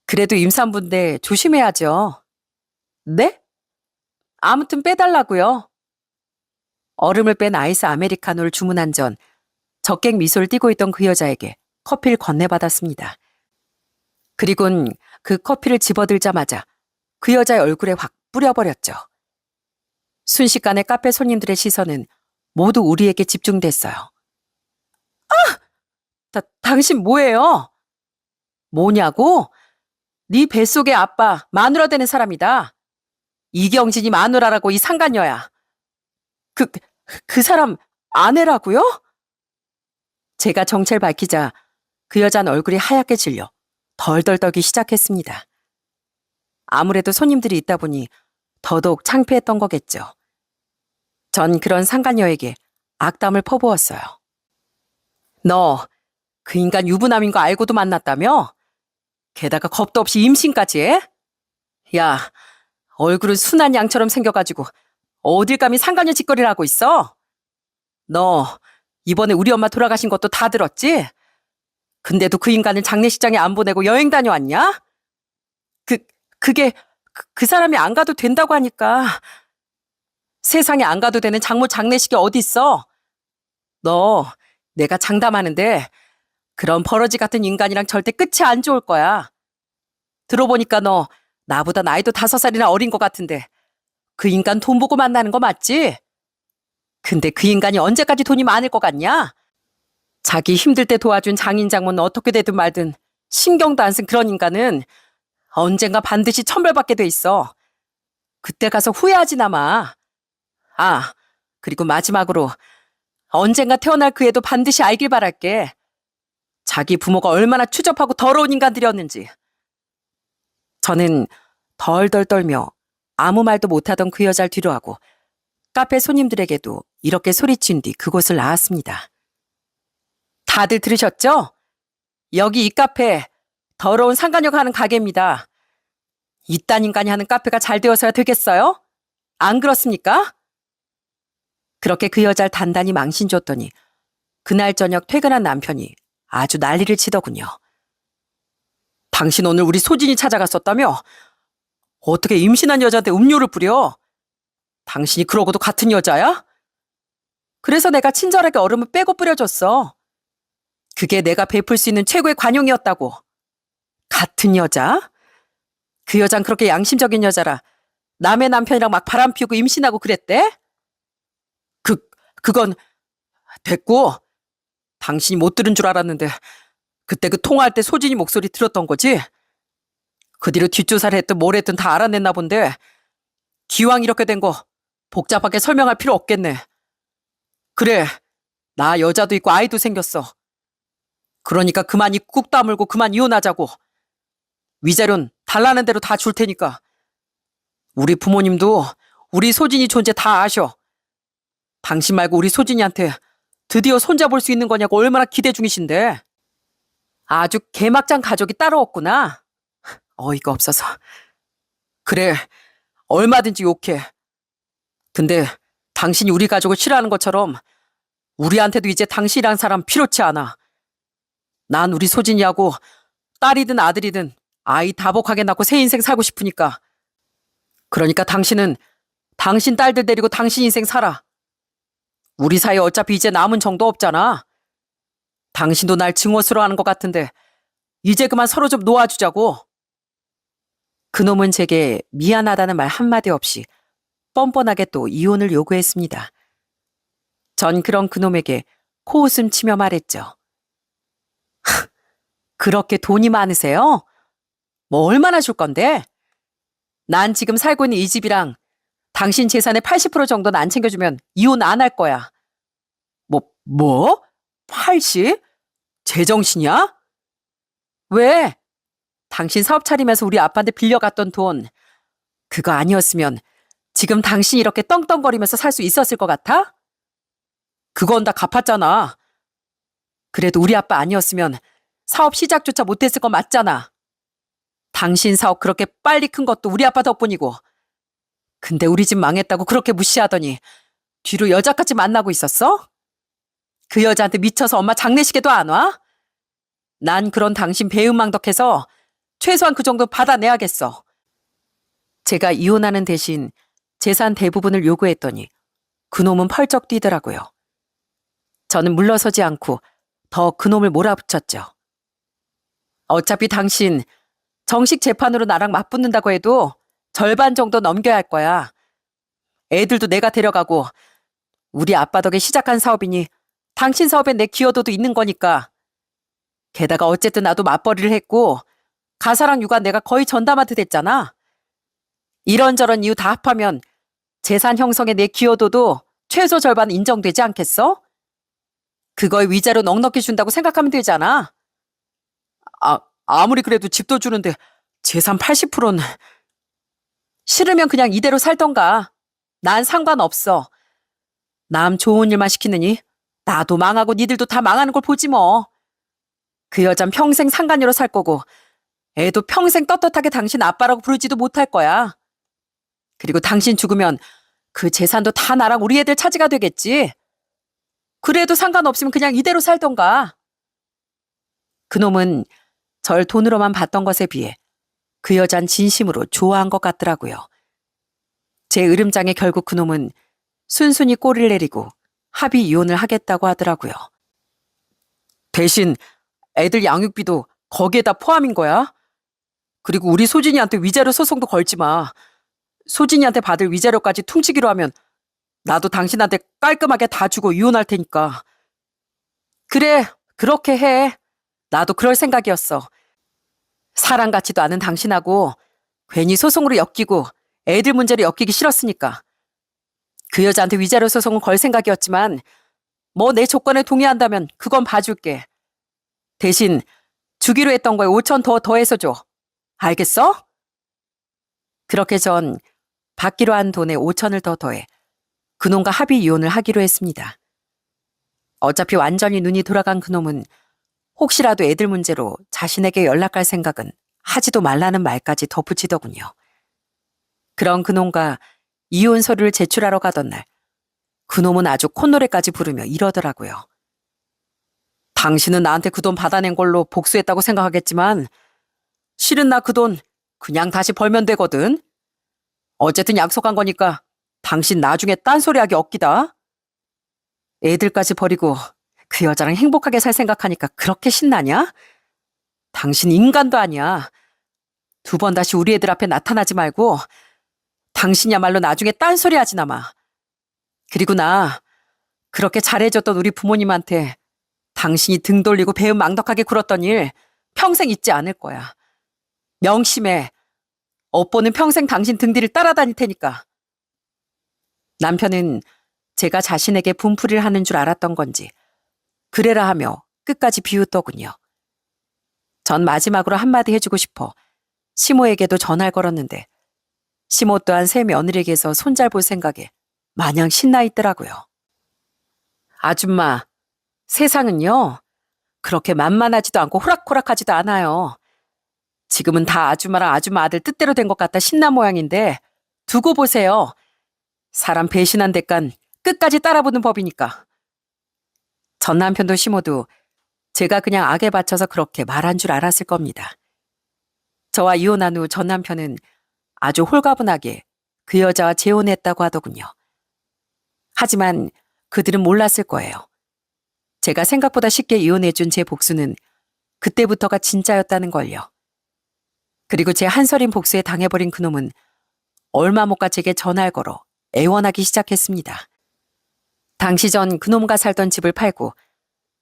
그래도 임산부인데 조심해야죠. 네? 아무튼 빼달라고요. 얼음을 뺀 아이스 아메리카노를 주문한 전 적객 미소를 띠고 있던 그 여자에게 커피를 건네받았습니다. 그리곤 그 커피를 집어들자마자 그 여자의 얼굴에 확 뿌려버렸죠. 순식간에 카페 손님들의 시선은 모두 우리에게 집중됐어요. 당신 뭐예요? 뭐냐고? 네 뱃속의 아빠 마누라 되는 사람이다. 이경진이 마누라라고 이 상간녀야. 그 사람 아내라고요? 제가 정체를 밝히자 그 여자는 얼굴이 하얗게 질려 덜덜 떨기 시작했습니다. 아무래도 손님들이 있다 보니 더더욱 창피했던 거겠죠. 전 그런 상간녀에게 악담을 퍼부었어요. 너 그 인간 유부남인 거 알고도 만났다며? 게다가 겁도 없이 임신까지 해? 야, 얼굴은 순한 양처럼 생겨가지고 어딜 감히 상간녀 짓거리를 하고 있어? 너 이번에 우리 엄마 돌아가신 것도 다 들었지? 근데도 그 인간을 장례식장에 안 보내고 여행 다녀왔냐? 그게 그 사람이 안 가도 된다고 하니까. 세상에 안 가도 되는 장모 장례식이 어딨어? 너 내가 장담하는데 그런 버러지 같은 인간이랑 절대 끝이 안 좋을 거야. 들어보니까 너 나보다 나이도 5살이나 어린 것 같은데 그 인간 돈 보고 만나는 거 맞지? 근데 그 인간이 언제까지 돈이 많을 것 같냐? 자기 힘들 때 도와준 장인 장모는 어떻게 되든 말든 신경도 안 쓴 그런 인간은 언젠가 반드시 천벌받게 돼 있어. 그때 가서 후회하지나 마. 아, 그리고 마지막으로 언젠가 태어날 그 애도 반드시 알길 바랄게. 자기 부모가 얼마나 추접하고 더러운 인간들이었는지. 저는 덜덜 떨며 아무 말도 못하던 그 여자를 뒤로하고 카페 손님들에게도 이렇게 소리친 뒤 그곳을 나왔습니다. 다들 들으셨죠? 여기 이 카페 더러운 상간녀가 하는 가게입니다. 이딴 인간이 하는 카페가 잘 되어서야 되겠어요? 안 그렇습니까? 그렇게 그 여자를 단단히 망신 줬더니 그날 저녁 퇴근한 남편이 아주 난리를 치더군요. 당신 오늘 우리 소진이 찾아갔었다며? 어떻게 임신한 여자한테 음료를 뿌려? 당신이 그러고도 같은 여자야? 그래서 내가 친절하게 얼음을 빼고 뿌려줬어. 그게 내가 베풀 수 있는 최고의 관용이었다고. 같은 여자? 그 여잔 그렇게 양심적인 여자라 남의 남편이랑 막 바람 피우고 임신하고 그랬대? 그건 됐고, 당신이 못 들은 줄 알았는데 그때 그 통화할 때 소진이 목소리 들었던 거지? 그 뒤로 뒷조사를 했든 뭘 했든 다 알아냈나 본데 기왕 이렇게 된 거 복잡하게 설명할 필요 없겠네. 그래, 나 여자도 있고 아이도 생겼어. 그러니까 그만 입 꾹 다물고 그만 이혼하자고. 위자료는 달라는 대로 다 줄 테니까. 우리 부모님도 우리 소진이 존재 다 아셔. 당신 말고 우리 소진이한테 드디어 손잡을 수 있는 거냐고 얼마나 기대 중이신데. 아주 개막장 가족이 따로 없구나. 어이가 없어서. 그래, 얼마든지 욕해. 근데 당신이 우리 가족을 싫어하는 것처럼 우리한테도 이제 당신이란 사람 필요치 않아. 난 우리 소진이하고 딸이든 아들이든 아이 다복하게 낳고 새 인생 살고 싶으니까. 그러니까 당신은 당신 딸들 데리고 당신 인생 살아. 우리 사이에 어차피 이제 남은 정도 없잖아. 당신도 날 증오스러워하는 것 같은데 이제 그만 서로 좀 놓아주자고. 그놈은 제게 미안하다는 말 한마디 없이 뻔뻔하게 또 이혼을 요구했습니다. 전 그런 그놈에게 코웃음 치며 말했죠. 그렇게 돈이 많으세요? 뭐 얼마나 줄 건데? 난 지금 살고 있는 이 집이랑 당신 재산의 80% 정도는 안 챙겨주면 이혼 안 할 거야. 뭐? 80? 제정신이야? 왜? 당신 사업 차리면서 우리 아빠한테 빌려갔던 돈, 그거 아니었으면 지금 당신이 이렇게 떵떵거리면서 살 수 있었을 것 같아? 그건 다 갚았잖아. 그래도 우리 아빠 아니었으면 사업 시작조차 못했을 거 맞잖아. 당신 사업 그렇게 빨리 큰 것도 우리 아빠 덕분이고. 근데 우리 집 망했다고 그렇게 무시하더니 뒤로 여자까지 만나고 있었어? 그 여자한테 미쳐서 엄마 장례식에도 안 와? 난 그런 당신 배은망덕해서 최소한 그 정도 받아내야겠어. 제가 이혼하는 대신 재산 대부분을 요구했더니 그놈은 펄쩍 뛰더라고요. 저는 물러서지 않고 더 그놈을 몰아붙였죠. 어차피 당신 정식 재판으로 나랑 맞붙는다고 해도 절반 정도 넘겨야 할 거야. 애들도 내가 데려가고 우리 아빠 덕에 시작한 사업이니 당신 사업에 내 기여도도 있는 거니까. 게다가 어쨌든 나도 맞벌이를 했고 가사랑 육아 내가 거의 전담하듯 했잖아. 이런저런 이유 다 합하면 재산 형성에 내 기여도도 최소 절반 인정되지 않겠어? 그거에 위자료 넉넉히 준다고 생각하면 되잖아. 아무리 그래도 집도 주는데 재산 80%는... 싫으면 그냥 이대로 살던가. 난 상관없어. 남 좋은 일만 시키느니 나도 망하고 니들도 다 망하는 걸 보지 뭐. 그 여잔 평생 상간녀로 살 거고 애도 평생 떳떳하게 당신 아빠라고 부르지도 못할 거야. 그리고 당신 죽으면 그 재산도 다 나랑 우리 애들 차지가 되겠지. 그래도 상관없으면 그냥 이대로 살던가. 그놈은 절 돈으로만 봤던 것에 비해 그 여잔 진심으로 좋아한 것 같더라고요. 제 으름장에 결국 그놈은 순순히 꼬리를 내리고 합의 이혼을 하겠다고 하더라고요. 대신 애들 양육비도 거기에다 포함인 거야? 그리고 우리 소진이한테 위자료 소송도 걸지 마. 소진이한테 받을 위자료까지 퉁치기로 하면 나도 당신한테 깔끔하게 다 주고 이혼할 테니까. 그래, 그렇게 해. 나도 그럴 생각이었어. 사람 같지도 않은 당신하고 괜히 소송으로 엮이고 애들 문제로 엮이기 싫었으니까. 그 여자한테 위자료 소송은 걸 생각이었지만 뭐 내 조건에 동의한다면 그건 봐줄게. 대신 주기로 했던 거에 5천 더 더해서 줘. 알겠어? 그렇게 전 받기로 한 돈에 5천을 더 더해 그놈과 합의 이혼을 하기로 했습니다. 어차피 완전히 눈이 돌아간 그놈은 혹시라도 애들 문제로 자신에게 연락할 생각은 하지도 말라는 말까지 덧붙이더군요. 그런 그놈과 이혼 서류를 제출하러 가던 날 그놈은 아주 콧노래까지 부르며 이러더라고요. 당신은 나한테 그 돈 받아낸 걸로 복수했다고 생각하겠지만 실은 나 그 돈 그냥 다시 벌면 되거든. 어쨌든 약속한 거니까 당신 나중에 딴소리하기 없기다. 애들까지 버리고 그 여자랑 행복하게 살 생각하니까 그렇게 신나냐? 당신 인간도 아니야. 2번 다시 우리 애들 앞에 나타나지 말고 당신이야말로 나중에 딴소리 하지나 마. 그리고 나 그렇게 잘해줬던 우리 부모님한테 당신이 등 돌리고 배은망덕하게 굴었던 일 평생 잊지 않을 거야. 명심해. 업보는 평생 당신 등 뒤를 따라다닐 테니까. 남편은 제가 자신에게 분풀이를 하는 줄 알았던 건지 그래라 하며 끝까지 비웃더군요. 전 마지막으로 한마디 해주고 싶어 시모에게도 전화를 걸었는데 시모 또한 새 며느리에게서 손잘 볼 생각에 마냥 신나 있더라고요. 아줌마, 세상은요 그렇게 만만하지도 않고 호락호락하지도 않아요. 지금은 다 아줌마랑 아줌마 아들 뜻대로 된 것 같다 신난 모양인데 두고 보세요. 사람 배신한 데깐 끝까지 따라붙는 법이니까. 전 남편도 시모도 제가 그냥 악에 받쳐서 그렇게 말한 줄 알았을 겁니다. 저와 이혼한 후 전 남편은 아주 홀가분하게 그 여자와 재혼했다고 하더군요. 하지만 그들은 몰랐을 거예요. 제가 생각보다 쉽게 이혼해준 제 복수는 그때부터가 진짜였다는 걸요. 그리고 제 한서린 복수에 당해버린 그놈은 얼마 못 가 제게 전화를 걸어 애원하기 시작했습니다. 당시 전 그놈과 살던 집을 팔고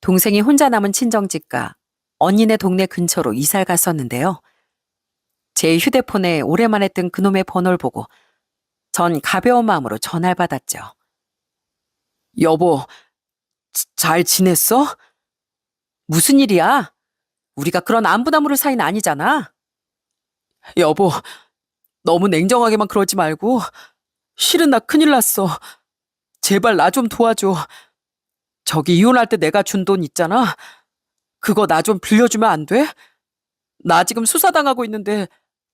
동생이 혼자 남은 친정집과 언니네 동네 근처로 이사를 갔었는데요. 제 휴대폰에 오랜만에 뜬 그놈의 번호를 보고 전 가벼운 마음으로 전화를 받았죠. 여보, 잘 지냈어? 무슨 일이야? 우리가 그런 안부나무를 사이는 아니잖아. 여보, 너무 냉정하게만 그러지 말고 실은 나 큰일 났어. 제발 나 좀 도와줘. 저기 이혼할 때 내가 준 돈 있잖아. 그거 나 좀 빌려주면 안 돼? 나 지금 수사당하고 있는데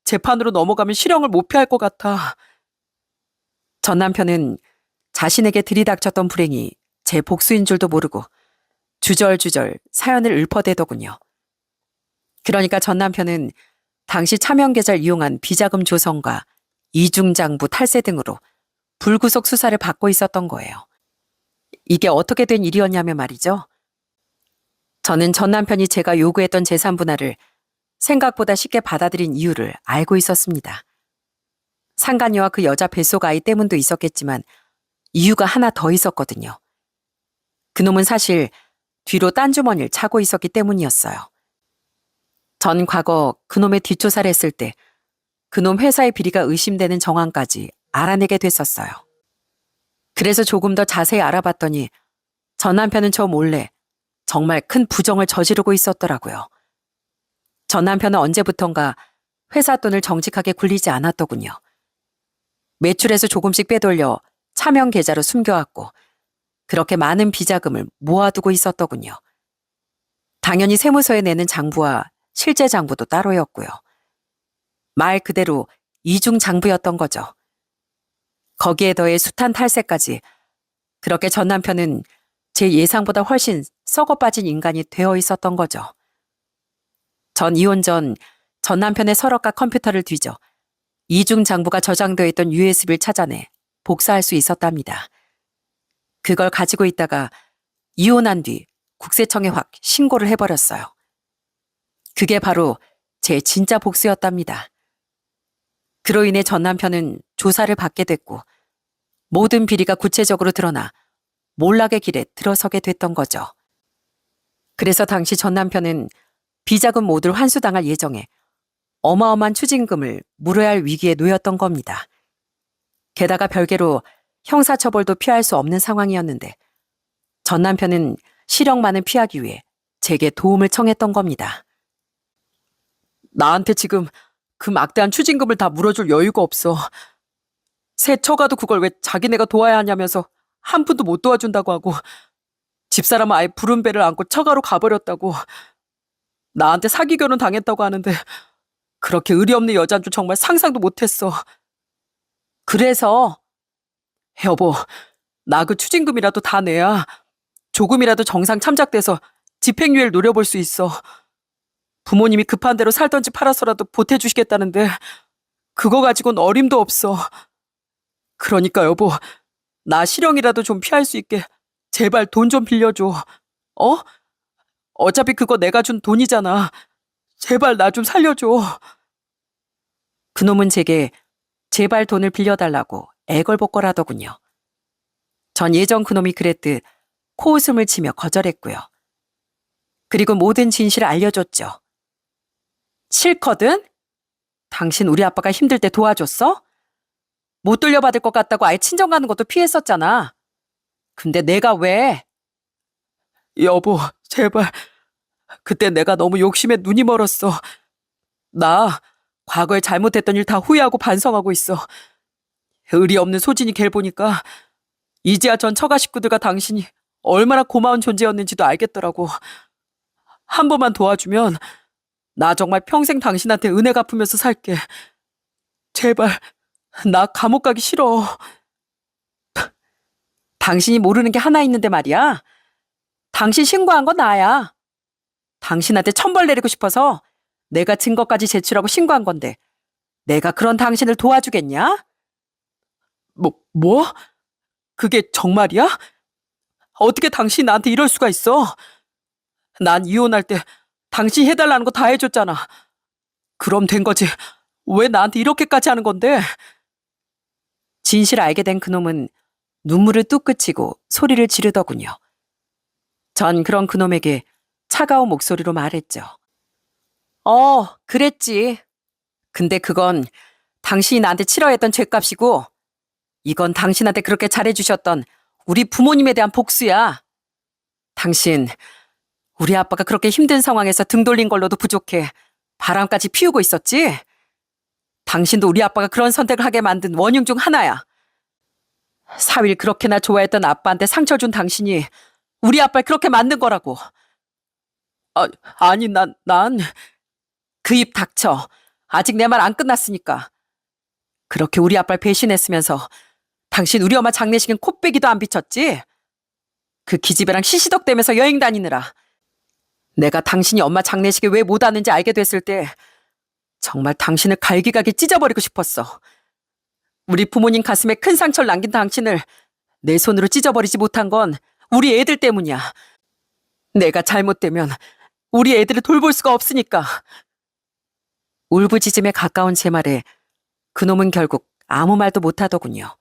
재판으로 넘어가면 실형을 못 피할 것 같아. 전 남편은 자신에게 들이닥쳤던 불행이 제 복수인 줄도 모르고 주절주절 사연을 읊어대더군요. 그러니까 전 남편은 당시 차명계좌를 이용한 비자금 조성과 이중장부 탈세 등으로 불구속 수사를 받고 있었던 거예요. 이게 어떻게 된 일이었냐면 말이죠. 저는 전 남편이 제가 요구했던 재산 분할을 생각보다 쉽게 받아들인 이유를 알고 있었습니다. 상간녀와 그 여자 뱃속 아이 때문도 있었겠지만 이유가 하나 더 있었거든요. 그놈은 사실 뒤로 딴 주머니를 차고 있었기 때문이었어요. 전 과거 그놈의 뒷조사를 했을 때 그놈 회사의 비리가 의심되는 정황까지 알아내게 됐었어요. 그래서 조금 더 자세히 알아봤더니 전 남편은 저 몰래 정말 큰 부정을 저지르고 있었더라고요. 전 남편은 언제부턴가 회사 돈을 정직하게 굴리지 않았더군요. 매출에서 조금씩 빼돌려 차명 계좌로 숨겨왔고 그렇게 많은 비자금을 모아두고 있었더군요. 당연히 세무서에 내는 장부와 실제 장부도 따로였고요. 말 그대로 이중 장부였던 거죠. 거기에 더해 숱한 탈세까지 그렇게 전 남편은 제 예상보다 훨씬 썩어 빠진 인간이 되어 있었던 거죠. 전 이혼 전 전 남편의 서랍과 컴퓨터를 뒤져 이중 장부가 저장되어 있던 USB를 찾아내 복사할 수 있었답니다. 그걸 가지고 있다가 이혼한 뒤 국세청에 확 신고를 해버렸어요. 그게 바로 제 진짜 복수였답니다. 그로 인해 전 남편은 조사를 받게 됐고 모든 비리가 구체적으로 드러나 몰락의 길에 들어서게 됐던 거죠. 그래서 당시 전 남편은 비자금 모두를 환수당할 예정에 어마어마한 추징금을 물어야 할 위기에 놓였던 겁니다. 게다가 별개로 형사처벌도 피할 수 없는 상황이었는데 전 남편은 실형만을 피하기 위해 제게 도움을 청했던 겁니다. 나한테 지금 그 막대한 추징금을 다 물어줄 여유가 없어. 새 처가도 그걸 왜 자기네가 도와야 하냐면서 한 푼도 못 도와준다고 하고 집사람은 아예 부른 배를 안고 처가로 가버렸다고. 나한테 사기 결혼 당했다고 하는데 그렇게 의리 없는 여자인 줄 정말 상상도 못했어. 그래서 여보, 나 그 추징금이라도 다 내야 조금이라도 정상 참작돼서 집행유예를 노려볼 수 있어. 부모님이 급한 대로 살던 집 팔아서라도 보태주시겠다는데 그거 가지고는 어림도 없어. 그러니까 여보, 나 실형이라도 좀 피할 수 있게 제발 돈 좀 빌려줘. 어? 어차피 그거 내가 준 돈이잖아. 제발 나 좀 살려줘. 그놈은 제게 제발 돈을 빌려달라고 애걸복걸하더군요. 전 예전 그놈이 그랬듯 코웃음을 치며 거절했고요. 그리고 모든 진실을 알려줬죠. 싫거든? 당신 우리 아빠가 힘들 때 도와줬어? 못 돌려받을 것 같다고 아예 친정 가는 것도 피했었잖아. 근데 내가 왜? 여보, 제발. 그때 내가 너무 욕심에 눈이 멀었어. 나 과거에 잘못했던 일 다 후회하고 반성하고 있어. 의리 없는 소진이 걔를 보니까 이제야 전 처가 식구들과 당신이 얼마나 고마운 존재였는지도 알겠더라고. 한 번만 도와주면 나 정말 평생 당신한테 은혜 갚으면서 살게. 제발, 나 감옥 가기 싫어. 당신이 모르는 게 하나 있는데 말이야. 당신 신고한 건 나야. 당신한테 천벌 내리고 싶어서 내가 증거까지 제출하고 신고한 건데 내가 그런 당신을 도와주겠냐? 뭐? 그게 정말이야? 어떻게 당신이 나한테 이럴 수가 있어? 난 이혼할 때 당신이 해달라는 거 다 해줬잖아. 그럼 된 거지. 왜 나한테 이렇게까지 하는 건데? 진실을 알게 된 그놈은 눈물을 뚝 그치고 소리를 지르더군요. 전 그런 그놈에게 차가운 목소리로 말했죠. 그랬지. 근데 그건 당신이 나한테 치러야 했던 죗값이고 이건 당신한테 그렇게 잘해주셨던 우리 부모님에 대한 복수야. 당신, 우리 아빠가 그렇게 힘든 상황에서 등 돌린 걸로도 부족해 바람까지 피우고 있었지? 당신도 우리 아빠가 그런 선택을 하게 만든 원흉 중 하나야. 사위를 그렇게나 좋아했던 아빠한테 상처 준 당신이 우리 아빠를 그렇게 만든 거라고. 아니, 난. 그 입 닥쳐. 아직 내 말 안 끝났으니까. 그렇게 우리 아빠를 배신했으면서 당신 우리 엄마 장례식엔 코빼기도 안 비쳤지? 그 기집애랑 시시덕대면서 여행 다니느라. 내가 당신이 엄마 장례식에 왜 못 왔는지 알게 됐을 때 정말 당신을 갈기갈기 찢어버리고 싶었어. 우리 부모님 가슴에 큰 상처를 남긴 당신을 내 손으로 찢어버리지 못한 건 우리 애들 때문이야. 내가 잘못되면 우리 애들을 돌볼 수가 없으니까. 울부짖음에 가까운 제 말에 그놈은 결국 아무 말도 못하더군요.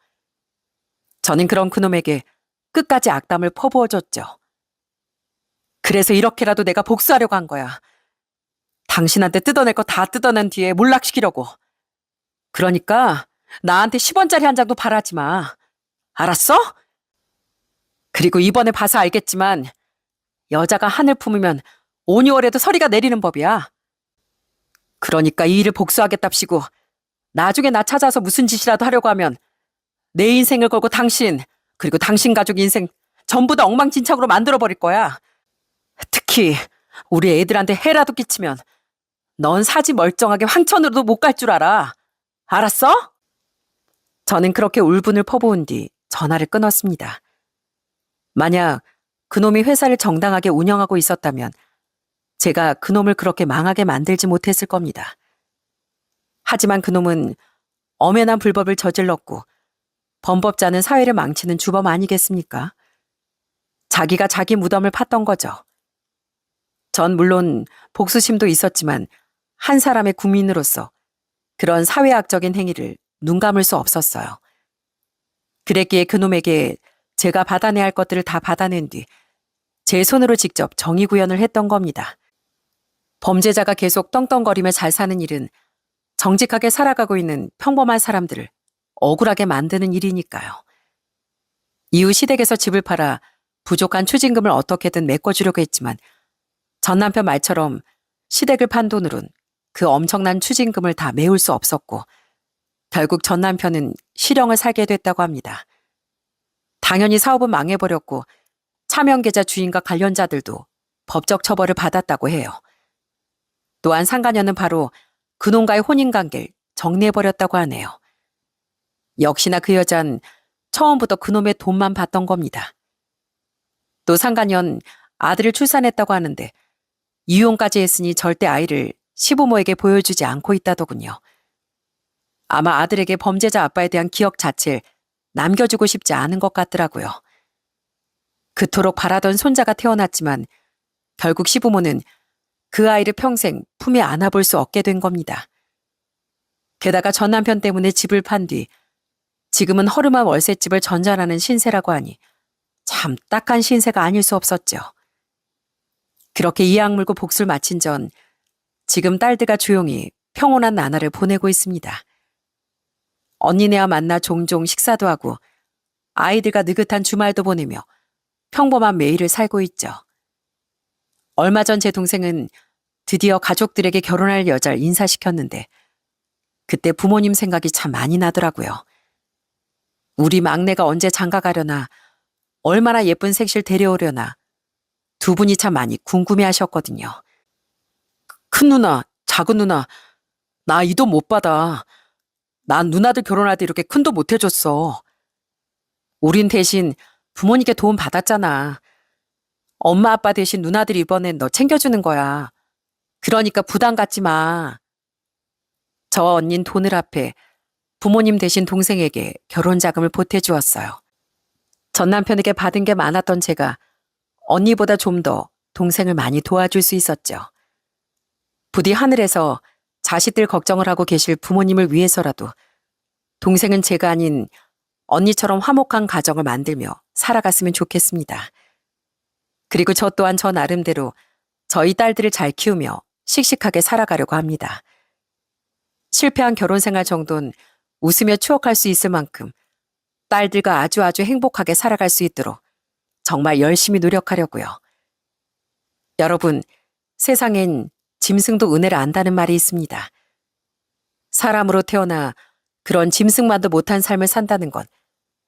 저는 그런 그놈에게 끝까지 악담을 퍼부어줬죠. 그래서 이렇게라도 내가 복수하려고 한 거야. 당신한테 뜯어낼 거 다 뜯어낸 뒤에 몰락시키려고. 그러니까 나한테 10원짜리 한 장도 바라지 마. 알았어? 그리고 이번에 봐서 알겠지만 여자가 한을 품으면 5, 6월에도 서리가 내리는 법이야. 그러니까 이 일을 복수하겠답시고 나중에 나 찾아서 무슨 짓이라도 하려고 하면 내 인생을 걸고 당신 그리고 당신 가족 인생 전부 다 엉망진창으로 만들어버릴 거야. 특히 우리 애들한테 해라도 끼치면 넌 사지 멀쩡하게 황천으로도 못 갈 줄 알아. 알았어? 저는 그렇게 울분을 퍼부은 뒤 전화를 끊었습니다. 만약 그놈이 회사를 정당하게 운영하고 있었다면 제가 그놈을 그렇게 망하게 만들지 못했을 겁니다. 하지만 그놈은 엄연한 불법을 저질렀고 범법자는 사회를 망치는 주범 아니겠습니까? 자기가 자기 무덤을 팠던 거죠. 전 물론 복수심도 있었지만 한 사람의 국민으로서 그런 사회학적인 행위를 눈 감을 수 없었어요. 그랬기에 그놈에게 제가 받아내야 할 것들을 다 받아낸 뒤 제 손으로 직접 정의 구현을 했던 겁니다. 범죄자가 계속 떵떵거리며 잘 사는 일은 정직하게 살아가고 있는 평범한 사람들을 억울하게 만드는 일이니까요. 이후 시댁에서 집을 팔아 부족한 추징금을 어떻게든 메꿔주려고 했지만 전 남편 말처럼 시댁을 판 돈으론 그 엄청난 추징금을 다 메울 수 없었고 결국 전 남편은 실형을 살게 됐다고 합니다. 당연히 사업은 망해버렸고 차명계좌 주인과 관련자들도 법적 처벌을 받았다고 해요. 또한 상가녀는 바로 그놈과의 혼인관계를 정리해버렸다고 하네요. 역시나 그 여잔 처음부터 그놈의 돈만 받던 겁니다. 또 상가년 아들을 출산했다고 하는데 이혼까지 했으니 절대 아이를 시부모에게 보여주지 않고 있다더군요. 아마 아들에게 범죄자 아빠에 대한 기억 자체를 남겨주고 싶지 않은 것 같더라고요. 그토록 바라던 손자가 태어났지만 결국 시부모는 그 아이를 평생 품에 안아볼 수 없게 된 겁니다. 게다가 전 남편 때문에 집을 판 뒤 지금은 허름한 월세집을 전전하는 신세라고 하니 참 딱한 신세가 아닐 수 없었죠. 그렇게 이악 물고 복수를 마친 전 지금 딸들과 조용히 평온한 나날을 보내고 있습니다. 언니네와 만나 종종 식사도 하고 아이들과 느긋한 주말도 보내며 평범한 매일을 살고 있죠. 얼마 전 제 동생은 드디어 가족들에게 결혼할 여자를 인사시켰는데 그때 부모님 생각이 참 많이 나더라고요. 우리 막내가 언제 장가 가려나 얼마나 예쁜 색시를 데려오려나 두 분이 참 많이 궁금해하셨거든요. 큰 누나, 작은 누나, 나 이 돈 못 받아. 난 누나들 결혼할 때 이렇게 큰 돈 못 해줬어. 우린 대신 부모님께 도움 받았잖아. 엄마 아빠 대신 누나들이 이번엔 너 챙겨주는 거야. 그러니까 부담 갖지 마. 저 언닌 돈을 합해 부모님 대신 동생에게 결혼 자금을 보태주었어요. 전 남편에게 받은 게 많았던 제가 언니보다 좀 더 동생을 많이 도와줄 수 있었죠. 부디 하늘에서 자식들 걱정을 하고 계실 부모님을 위해서라도 동생은 제가 아닌 언니처럼 화목한 가정을 만들며 살아갔으면 좋겠습니다. 그리고 저 또한 저 나름대로 저희 딸들을 잘 키우며 씩씩하게 살아가려고 합니다. 실패한 결혼 생활 정도는 웃으며 추억할 수 있을 만큼 딸들과 아주 행복하게 살아갈 수 있도록 정말 열심히 노력하려고요. 여러분, 세상엔 짐승도 은혜를 안다는 말이 있습니다. 사람으로 태어나 그런 짐승만도 못한 삶을 산다는 건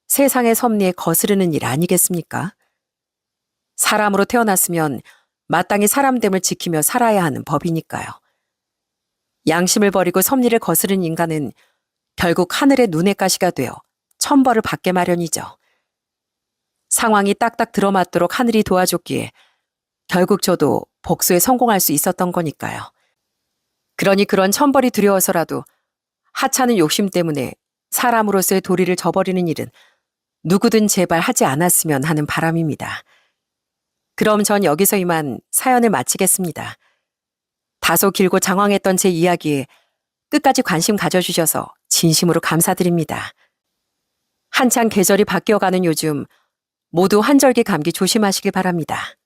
세상의 섭리에 거스르는 일 아니겠습니까? 사람으로 태어났으면 마땅히 사람됨을 지키며 살아야 하는 법이니까요. 양심을 버리고 섭리를 거스른 인간은 결국 하늘의 눈의 가시가 되어 천벌을 받게 마련이죠. 상황이 딱딱 들어맞도록 하늘이 도와줬기에 결국 저도 복수에 성공할 수 있었던 거니까요. 그러니 그런 천벌이 두려워서라도 하찮은 욕심 때문에 사람으로서의 도리를 저버리는 일은 누구든 제발 하지 않았으면 하는 바람입니다. 그럼 전 여기서 이만 사연을 마치겠습니다. 다소 길고 장황했던 제 이야기에 끝까지 관심 가져주셔서 진심으로 감사드립니다. 한창 계절이 바뀌어가는 요즘 모두 환절기 감기 조심하시길 바랍니다.